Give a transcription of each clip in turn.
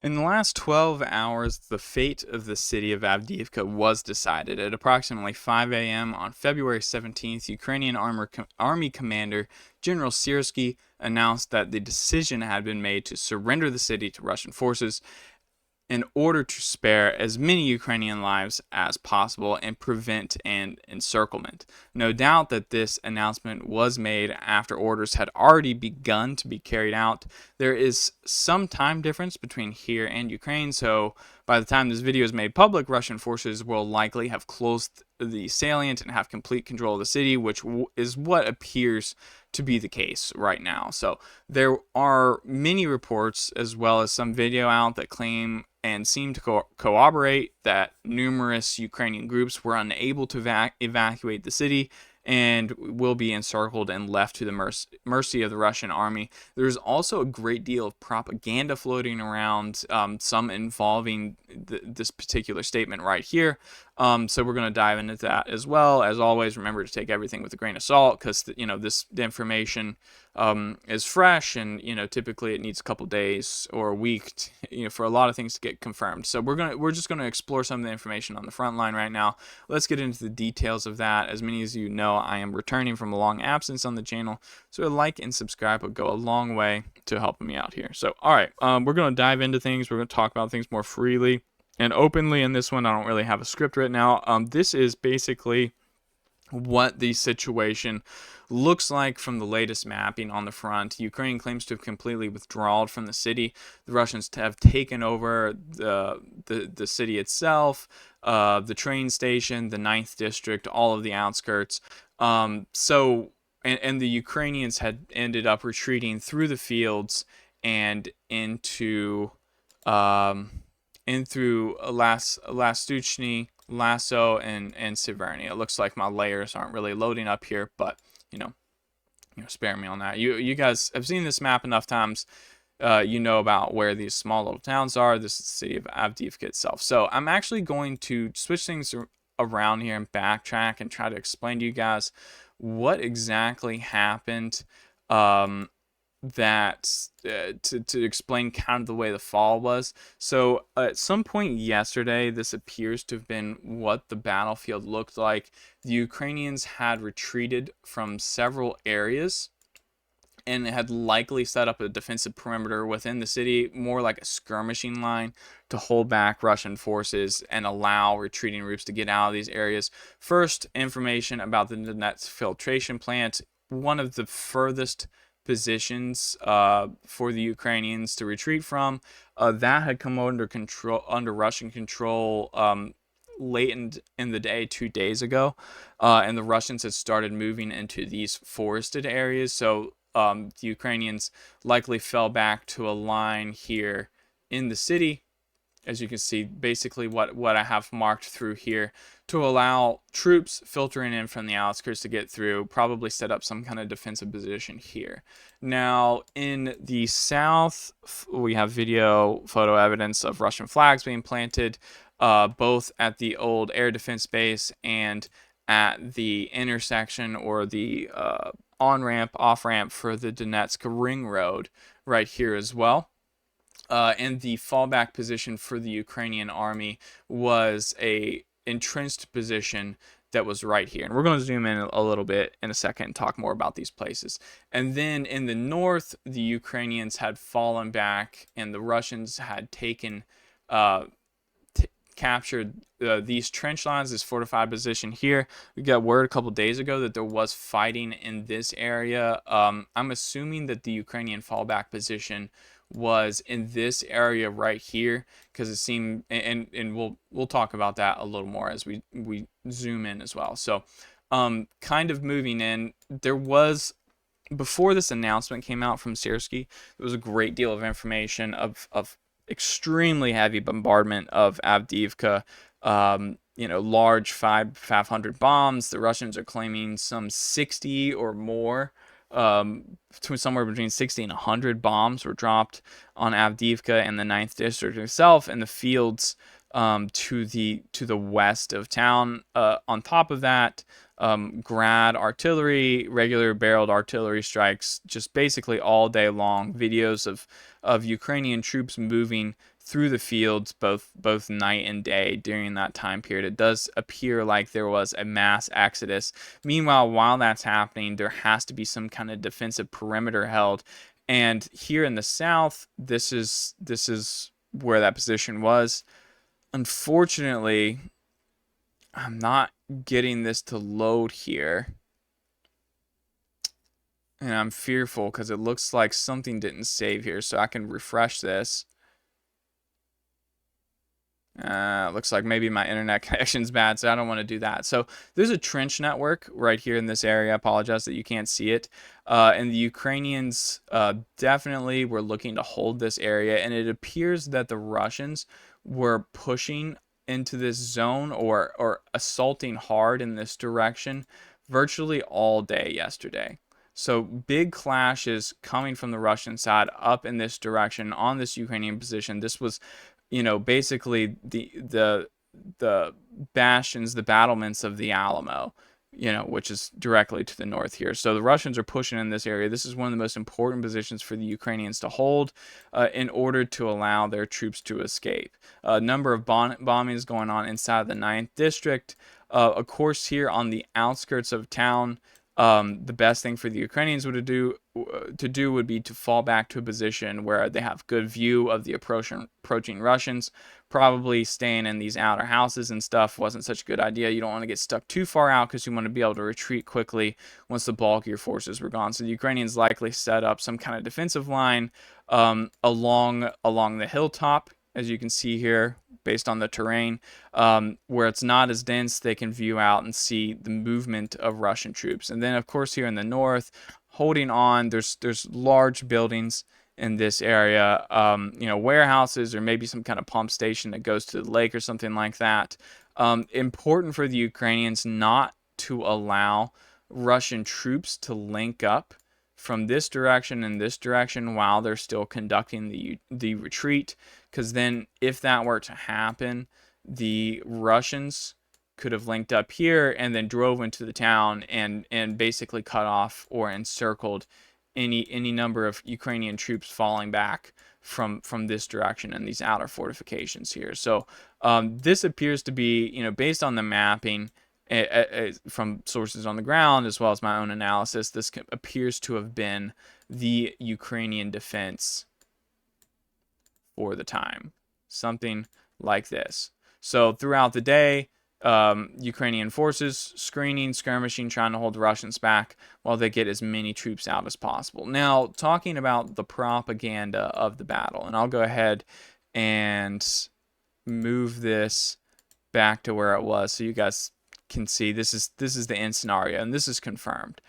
In the last 12 hours, the fate of the city of Avdiivka was decided. At approximately 5 a.m. on February 17th, Ukrainian Army Commander General Syrskyi announced that the decision had been made to surrender the city to Russian forces in order to spare as many Ukrainian lives as possible and prevent an encirclement. No doubt that this announcement was made after orders had already begun to be carried out. There is some time difference between here and Ukraine, so by the time this video is made public, Russian forces will likely have closed the salient and have complete control of the city, which is what appears to be the case right now. So there are many reports as well as some video out that claim and seem to corroborate that numerous Ukrainian groups were unable to evacuate the city and will be encircled and left to the mercy of the Russian army. There's also a great deal of propaganda floating around, some involving this particular statement right here. So we're going to dive into that as well. As always, remember to take everything with a grain of salt because the information is fresh, and typically it needs a couple days or a week for a lot of things to get confirmed. So we're just gonna explore some of the information on the front line right now. Let's get into the details of that. As many as you know, I am returning from a long absence on the channel, so a like and subscribe would go a long way to helping me out here. So all right, we're gonna dive into things. We're gonna talk about things more freely and openly in this one. I don't really have a script right now. This is basically what the situation looks like from the latest mapping on the front. Ukraine claims to have completely withdrawn from the city. The Russians have taken over the city itself, the train station, the 9th district, all of the outskirts. And the Ukrainians had ended up retreating through the fields and into Lastuchny, Lasso, and Severny. It looks like my layers aren't really loading up here, but spare me on that. You guys have seen this map enough times. You know about where these small little towns are. This is the city of Avdiivka itself. So I'm actually going to switch things around here and backtrack and try to explain to you guys what exactly happened. To explain kind of the way the fall was. So at some point yesterday, this appears to have been what the battlefield looked like. The Ukrainians had retreated from several areas and had likely set up a defensive perimeter within the city, more like a skirmishing line, to hold back Russian forces and allow retreating groups to get out of these areas. First, information about the Donetsk filtration plant, one of the furthest positions for the Ukrainians to retreat from, that had come under Russian control late in the day 2 days ago, and the Russians had started moving into these forested areas. So the Ukrainians likely fell back to a line here in the city, as you can see, basically what I have marked through here, to allow troops filtering in from the outskirts to get through, probably set up some kind of defensive position here. Now, in the south, we have photo evidence of Russian flags being planted, both at the old air defense base and at the intersection or the on-ramp, off-ramp for the Donetsk ring road right here as well. And the fallback position for the Ukrainian army was a entrenched position that was right here. And we're going to zoom in a little bit in a second and talk more about these places. And then in the north, the Ukrainians had fallen back and the Russians had captured these trench lines, this fortified position here. We got word a couple days ago that there was fighting in this area. I'm assuming that the Ukrainian fallback position was in this area right here, because it seemed, and we'll talk about that a little more as we zoom in as well. So kind of moving in, there was, before this announcement came out from Syrskyi, there was a great deal of information of extremely heavy bombardment of Avdiivka, large 500 bombs. The Russians are claiming some 60 or more, somewhere between 60 and 100 bombs were dropped on Avdiivka and the 9th district itself, and the fields to the west of town. On top of that, grad artillery, regular barreled artillery strikes, just basically all day long. Videos of Ukrainian troops moving through the fields both night and day during that time period. It does appear like there was a mass exodus. Meanwhile, while that's happening, there has to be some kind of defensive perimeter held. And here in the south, this is where that position was. Unfortunately, I'm not getting this to load here. And I'm fearful because it looks like something didn't save here. So I can refresh this. Looks like maybe my internet connection's bad, so I don't want to do that. So there's a trench network right here in this area. I apologize that you can't see it. And the Ukrainians definitely were looking to hold this area, and it appears that the Russians were pushing into this zone or assaulting hard in this direction virtually all day yesterday. So big clashes coming from the Russian side up in this direction on this Ukrainian position. This was, basically the bastions, the battlements of the Alamo, which is directly to the north here. So the Russians are pushing in this area. This is one of the most important positions for the Ukrainians to hold in order to allow their troops to escape. A number of bombings going on inside the 9th District. Of course, here on the outskirts of town, the best thing for the Ukrainians would do would be to fall back to a position where they have good view of the approaching Russians. Probably staying in these outer houses and stuff wasn't such a good idea. You don't want to get stuck too far out because you want to be able to retreat quickly once the bulk of your forces were gone. So the Ukrainians likely set up some kind of defensive line along the hilltop, as you can see here, based on the terrain, where it's not as dense. They can view out and see the movement of Russian troops. And then, of course, here in the north, holding on, there's large buildings in this area, warehouses or maybe some kind of pump station that goes to the lake or something like that. Important for the Ukrainians not to allow Russian troops to link up from this direction and this direction while they're still conducting the retreat, because then if that were to happen, the Russians could have linked up here and then drove into the town and basically cut off or encircled any number of Ukrainian troops falling back from this direction and these outer fortifications here. So this appears to be, based on the mapping from sources on the ground as well as my own analysis, this appears to have been the Ukrainian defense for the time. Something like this. So throughout the day, Ukrainian forces screening, skirmishing, trying to hold the Russians back while they get as many troops out as possible. Now, talking about the propaganda of the battle, and I'll go ahead and move this back to where it was so you guys can see this is the end scenario, and this is confirmed.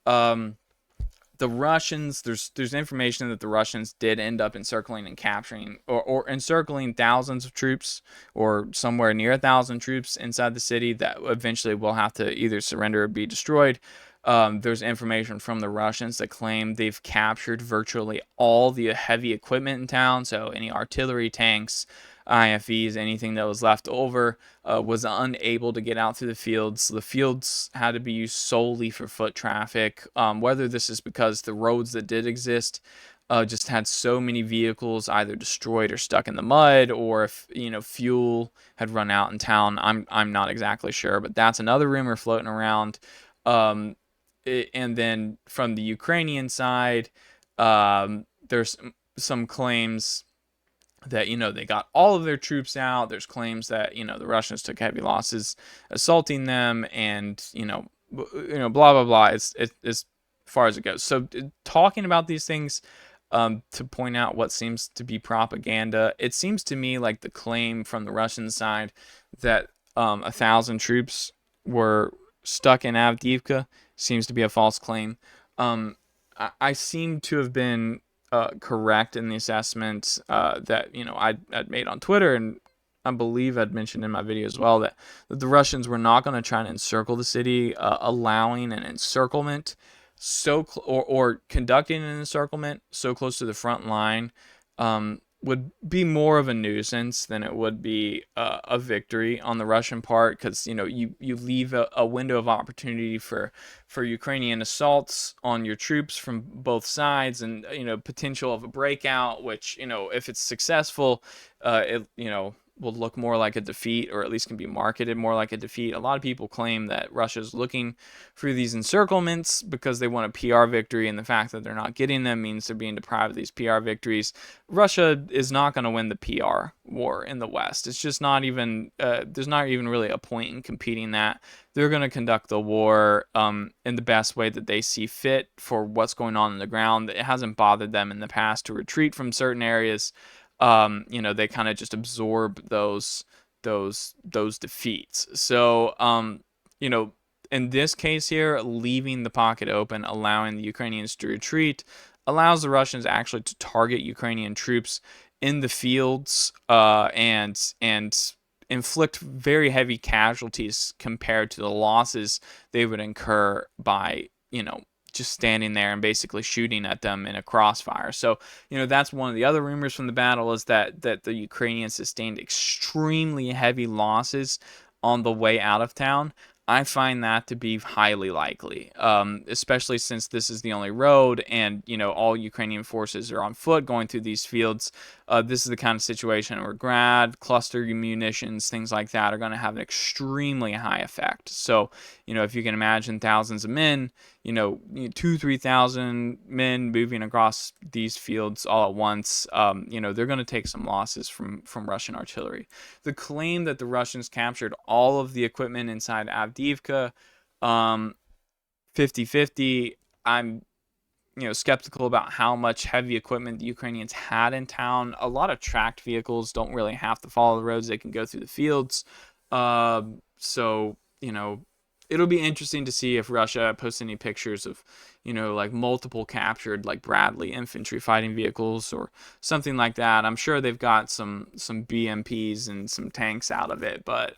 The Russians, there's information that the Russians did end up encircling and capturing or encircling thousands of troops or somewhere near 1,000 troops inside the city that eventually will have to either surrender or be destroyed. There's information from the Russians that claim they've captured virtually all the heavy equipment in town, so any artillery, tanks, IFVs, anything that was left over was unable to get out through the fields. The fields had to be used solely for foot traffic. Whether this is because the roads that did exist just had so many vehicles either destroyed or stuck in the mud, or if fuel had run out in town, I'm not exactly sure. But that's another rumor floating around. And then from the Ukrainian side, there's some claims that they got all of their troops out. There's claims that the Russians took heavy losses assaulting them, and blah blah blah. It's as far as it goes. So talking about these things to point out what seems to be propaganda, it seems to me like the claim from the Russian side that 1,000 troops were stuck in Avdiivka seems to be a false claim. I seem to have been correct in the assessment that I'd made on Twitter, and I believe I'd mentioned in my video as well that the Russians were not going to try to encircle the city, allowing an encirclement or conducting an encirclement so close to the front line would be more of a nuisance than it would be a victory on the Russian part, because you leave a window of opportunity for Ukrainian assaults on your troops from both sides, and potential of a breakout, which if it's successful, it will look more like a defeat, or at least can be marketed more like a defeat. A lot of people claim that Russia's looking through these encirclements because they want a PR victory, and the fact that they're not getting them means they're being deprived of these PR victories. Russia is not going to win the PR war in the West. It's just not even, there's not even really a point in competing that. They're going to conduct the war in the best way that they see fit for what's going on the ground. It hasn't bothered them in the past to retreat from certain areas. They kind of just absorb those defeats. So, in this case here, leaving the pocket open, allowing the Ukrainians to retreat, allows the Russians actually to target Ukrainian troops in the fields, and inflict very heavy casualties compared to the losses they would incur by just standing there and basically shooting at them in a crossfire. So, that's one of the other rumors from the battle, is that the Ukrainians sustained extremely heavy losses on the way out of town. I find that to be highly likely, especially since this is the only road, and all Ukrainian forces are on foot going through these fields. This is the kind of situation where grad, cluster munitions, things like that are going to have an extremely high effect. So, if you can imagine thousands of men, 2,000-3,000 men moving across these fields all at once, they're going to take some losses from Russian artillery. The claim that the Russians captured all of the equipment inside Avdiivka, 50-50. I'm skeptical about how much heavy equipment the Ukrainians had in town. A lot of tracked vehicles don't really have to follow the roads; they can go through the fields. So it'll be interesting to see if Russia posts any pictures of like multiple captured like Bradley infantry fighting vehicles or something like that. I'm sure they've got some BMPs and some tanks out of it, but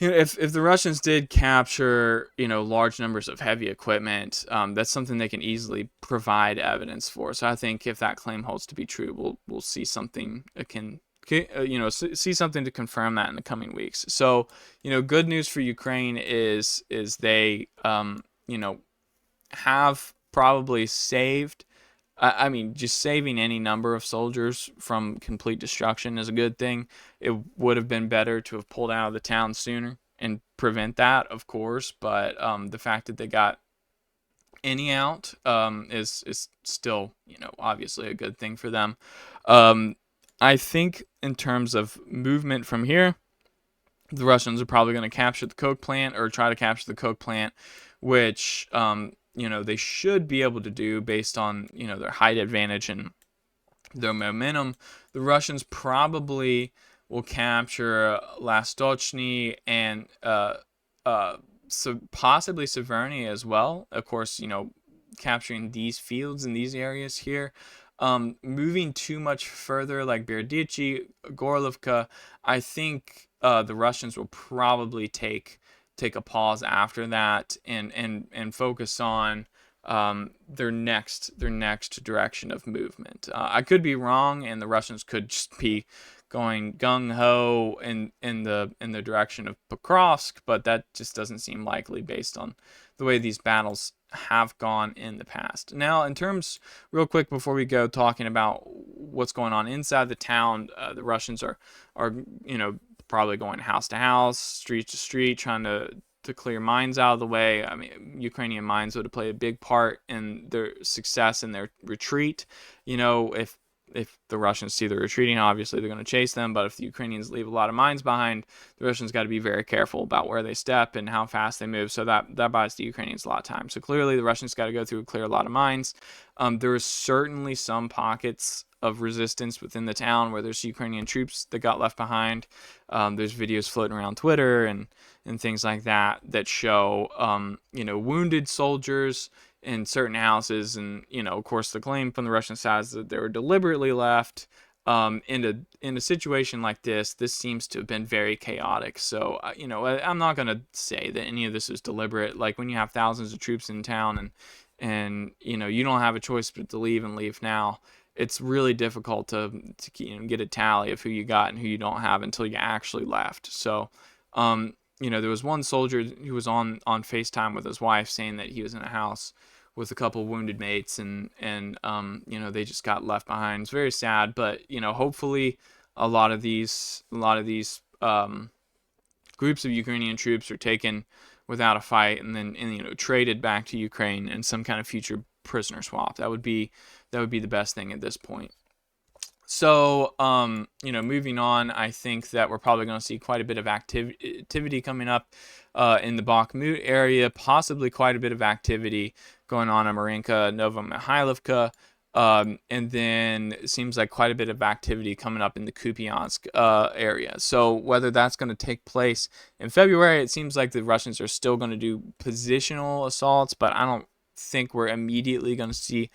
if the Russians did capture large numbers of heavy equipment, that's something they can easily provide evidence for. So I think if that claim holds to be true, we'll see something akin, see something to confirm that in the coming weeks. So good news for Ukraine is they have probably saved. I mean, just saving any number of soldiers from complete destruction is a good thing. It would have been better to have pulled out of the town sooner and prevent that, of course. But the fact that they got any out is still, obviously a good thing for them. I think in terms of movement from here, the Russians are probably going to capture the coke plant, or try to capture the coke plant, which they should be able to do based on their height advantage and their momentum. The Russians probably will capture Lastochny and so possibly Severny as well. Of course, capturing these fields in these areas here. Moving too much further, like Berdichi, Gorlovka, I think the Russians will probably take a pause after that and focus on their next direction of movement. I could be wrong, and the Russians could just be going gung ho in the direction of Pokrovsk, but that just doesn't seem likely based on the way these battles have gone in the past. Now, in terms, real quick before we go, talking about what's going on inside the town, the Russians are probably going house to house, street to street, trying to clear mines out of the way. I mean, Ukrainian mines would have played a big part in their success in their retreat. If the Russians see they're retreating, obviously they're going to chase them. But if the Ukrainians leave a lot of mines behind, the Russians got to be very careful about where they step and how fast they move. So that buys the Ukrainians a lot of time. So clearly the Russians got to go through and clear a lot of mines. There is certainly some pockets of resistance within the town where there's Ukrainian troops that got left behind. There's videos floating around Twitter and things like that show wounded soldiers in certain houses, and of course the claim from the Russian side is that they were deliberately left in a situation like this. This seems to have been very chaotic. So I'm not going to say that any of this is deliberate. Like when you have thousands of troops in town and you don't have a choice but to leave and leave now, it's really difficult to get a tally of who you got and who you don't have until you actually left. So, there was one soldier who was on FaceTime with his wife saying that he was in a house with a couple wounded mates, and they just got left behind. It's very sad, but hopefully a lot of these groups of Ukrainian troops are taken without a fight and then traded back to Ukraine in some kind of future prisoner swap. That would be the best thing at this point. So, moving on, I think that we're probably going to see quite a bit of activity coming up in the Bakhmut area, possibly quite a bit of activity going on in Marinka, Novomihailovka, and then it seems like quite a bit of activity coming up in the Kupiansk area. So whether that's going to take place in February, it seems like the Russians are still going to do positional assaults, but I don't think we're immediately going to see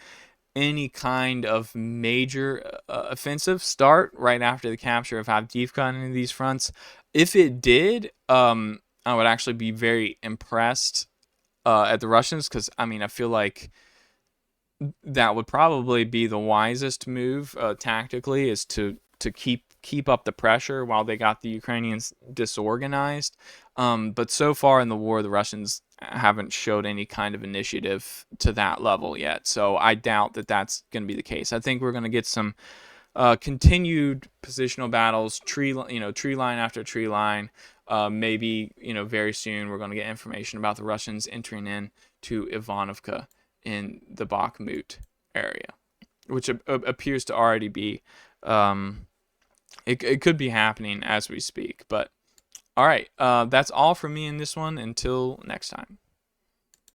any kind of major offensive start right after the capture of Avdiivka on any of these fronts. If it did, I would actually be very impressed at the Russians, because I feel like that would probably be the wisest move tactically, is to keep up the pressure while they got the Ukrainians disorganized. But so far in the war, the Russians haven't showed any kind of initiative to that level yet. So I doubt that that's going to be the case. I think we're going to get some continued positional battles, tree line after tree line. Maybe very soon we're going to get information about the Russians entering in to Ivanovka in the Bakhmut area, which appears to already be it could be happening as we speak. But all right, that's all from me in this one. Until next time.